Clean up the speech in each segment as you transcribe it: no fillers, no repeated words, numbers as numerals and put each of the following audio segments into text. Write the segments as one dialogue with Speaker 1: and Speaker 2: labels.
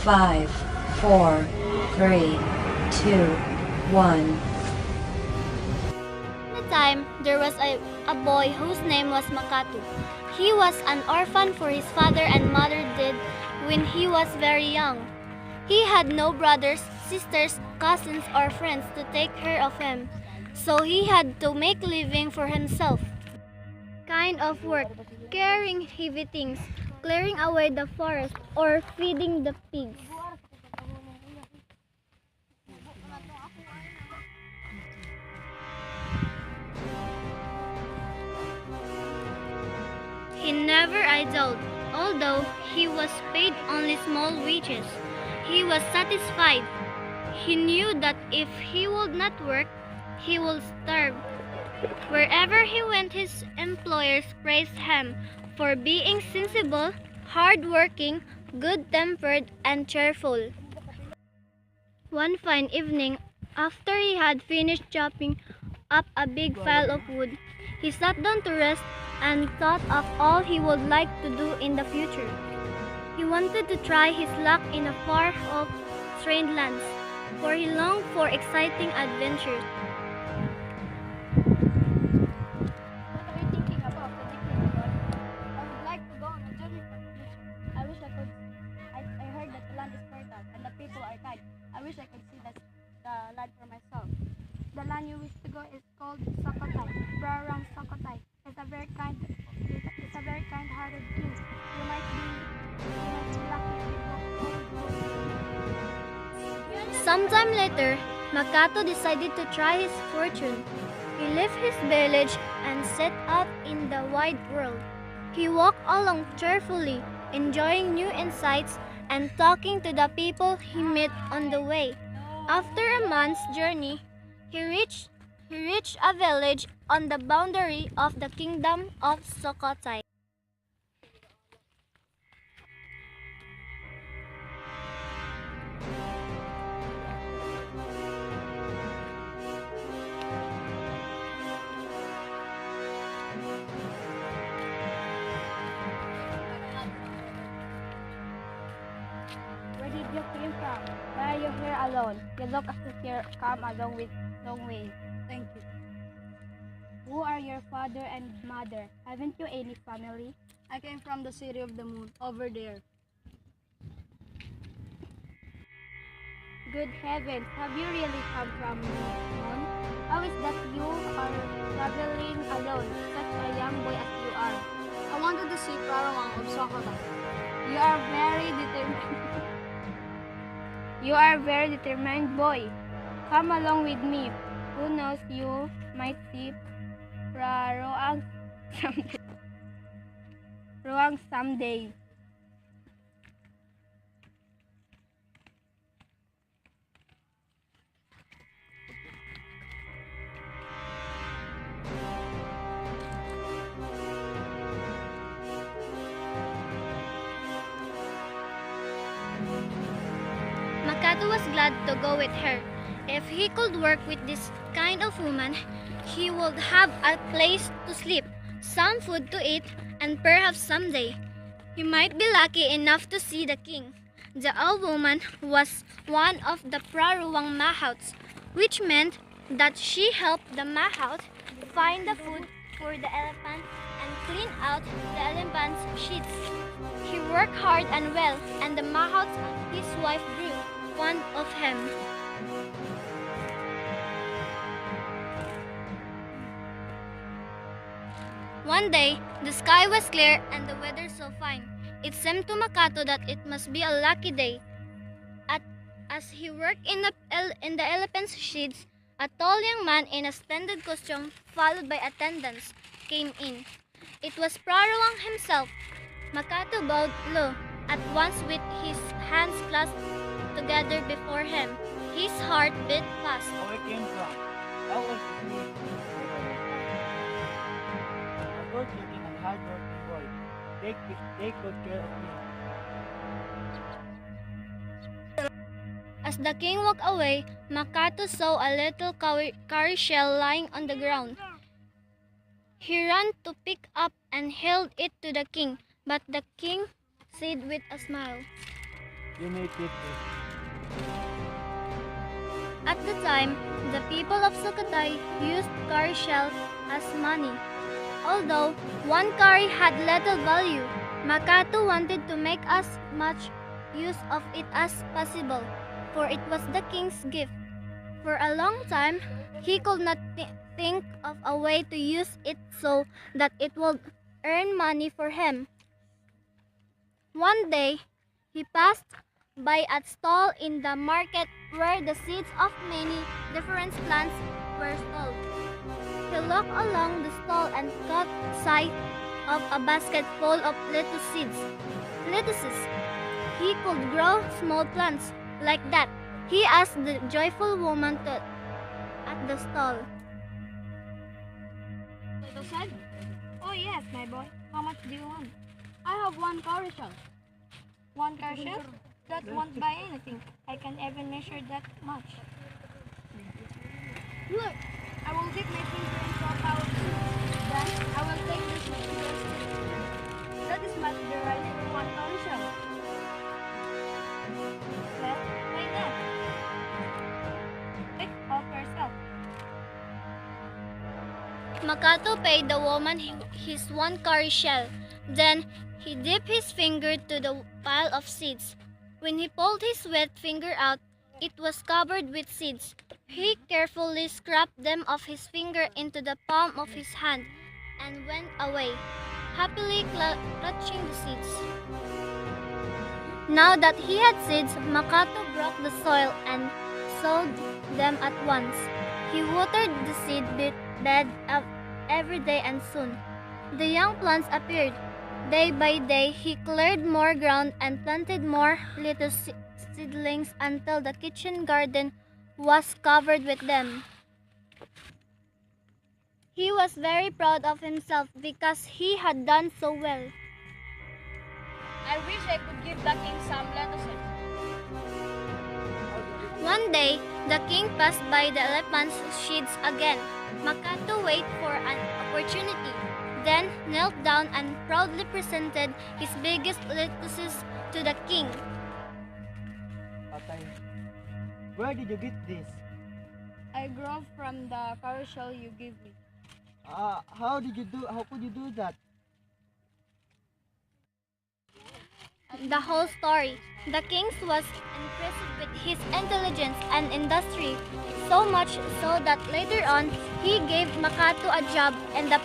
Speaker 1: 5, 4, 3, 2, 1.
Speaker 2: At the time, there was a boy whose name was Makatu. He was an orphan for his father and mother died when he was very young. He had no brothers, sisters, cousins, or friends to take care of him, so he had to make a living for himself. Kind of work, carrying heavy things, clearing away the forest, or feeding the pigs. He never idled, although he was paid only small wages. He was satisfied. He knew that if he would not work, he would starve. Wherever he went, his employers praised him for being sensible, hardworking, good-tempered, and cheerful. One fine evening, after he had finished chopping up a big pile of wood, he sat down to rest and thought of all he would like to do in the future. He wanted to try his luck in the far-off strange lands, for he longed for exciting adventures. What are you thinking about? I would like to go on a journey for adventure. I wish I could. I heard that the land is fertile and the people are kind. I wish I could see the land for myself. The land you wish to go is called Sukhothai. Brarang Sukhothai is a very kind-hearted king. You might be lucky if you go. Sometime later, Makato decided to try his fortune. He left his village and set out in the wide world. He walked along cheerfully, enjoying new insights and talking to the people he met on the way. After a month's journey, he reached a village on the boundary of the kingdom of Sukhothai. Where did you came from? Why are you here alone? You look as if you come a long way.
Speaker 3: Thank you. Who are your father and mother? Haven't you any family? I came from the city of the moon, over there. Good heavens, have you really come from moon? How is that you are traveling alone, such a young boy as you are? I wanted to see Paramount of Sukhothai. You are very determined. You are a very determined boy. Come along with me. Who knows, you might see Praroang someday. Roang someday.
Speaker 2: Makato was glad to go with her. If he could work with this kind of woman, he would have a place to sleep, some food to eat, and perhaps someday he might be lucky enough to see the king. The old woman was one of the Praruang Mahouts, which meant that she helped the Mahout find the food for the elephant and clean out the elephant's sheets. He worked hard and well, and the Mahout, his wife, grew fond of him. One day, the sky was clear and the weather so fine. It seemed to Makato that it must be a lucky day. As he worked in the elephant's sheets, a tall young man in a splendid costume, followed by attendants, came in. It was Praruang himself. Makato bowed low at once with his hands clasped together before him. His heart beat fast.
Speaker 4: Where I came from? How was it me? A good-looking and hard-working boy. Take good care of me.
Speaker 2: As the king walked away, Makato saw a little cowrie shell lying on the ground. He ran to pick up and held it to the king, but the king said with a smile,
Speaker 4: You may keep it.
Speaker 2: At the time, the people of Sukhothai used cowrie shells as money. Although one cowrie had little value, Makatu wanted to make as much use of it as possible, for it was the king's gift. For a long time, he could not think of a way to use it so that it would earn money for him. One day, he passed by a stall in the market where the seeds of many different plants were sold. He looked along the stall and caught sight of a basket full of lettuces. He could grow small plants like that. He asked the joyful woman at the stall.
Speaker 3: Little said, "Oh yes, my boy. How much do you want?" "I have one cowrie shell." "One cowrie shell? That won't buy anything. I can't even measure that much." "Look, I will dip my finger into a pile of seeds. Then I will take this little stick. That is much the right for one cowrie shell." "Well, why not? Pick off yourself."
Speaker 2: Makatu paid the woman his one cowrie shell. Then he dipped his finger to the pile of seeds. When he pulled his wet finger out, it was covered with seeds. He carefully scraped them off his finger into the palm of his hand and went away, happily clutching the seeds. Now that he had seeds, Makatu broke the soil and sowed them at once. He watered the seed bed every day, and soon the young plants appeared. Day by day, he cleared more ground and planted more little seedlings until the kitchen garden was covered with them. He was very proud of himself because he had done so well.
Speaker 3: I wish I could give the king some lettuces.
Speaker 2: One day, the king passed by the elephant's sheds again. Makatu waited for an opportunity, then knelt down and proudly presented his biggest lettuces to the king.
Speaker 4: Patay. Where did you get this?
Speaker 3: I grew from the cowrie shell you gave me.
Speaker 4: How could you do that?
Speaker 2: The whole story. The king was impressed with his intelligence and industry, so much so that later on he gave Makatu a job in the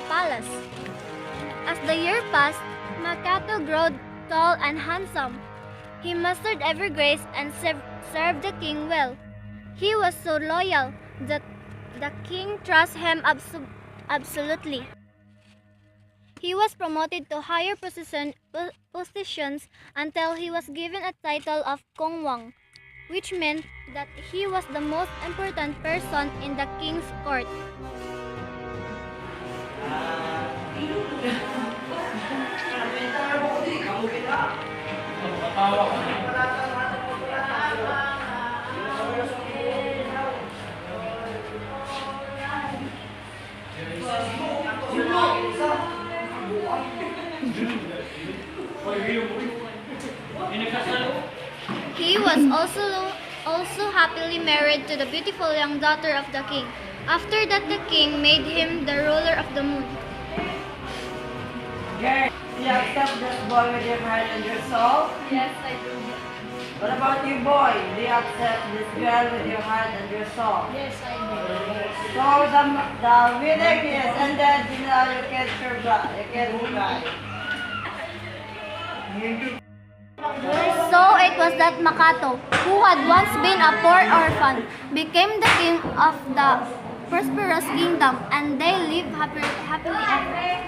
Speaker 2: palace. As the year passed, Makatu grew tall and handsome. He mastered every grace and served the king well. He was so loyal that the king trusted him absolutely. He was promoted to higher positions until he was given a title of Kongwang, which meant that he was the most important person in the king's court. He was also happily married to the beautiful young daughter of the king. After that, the king made him the ruler of the moon.
Speaker 5: Girl, do you accept this boy with your heart and your soul?
Speaker 3: Yes, I do.
Speaker 5: What about you, boy? Do you accept this girl with your heart and your soul?
Speaker 3: Yes, I do.
Speaker 5: So the wedding is ended. Now you can cry.
Speaker 2: So it was that Makatu, who had once been a poor orphan, became the king of the prosperous kingdom, and they lived happily ever.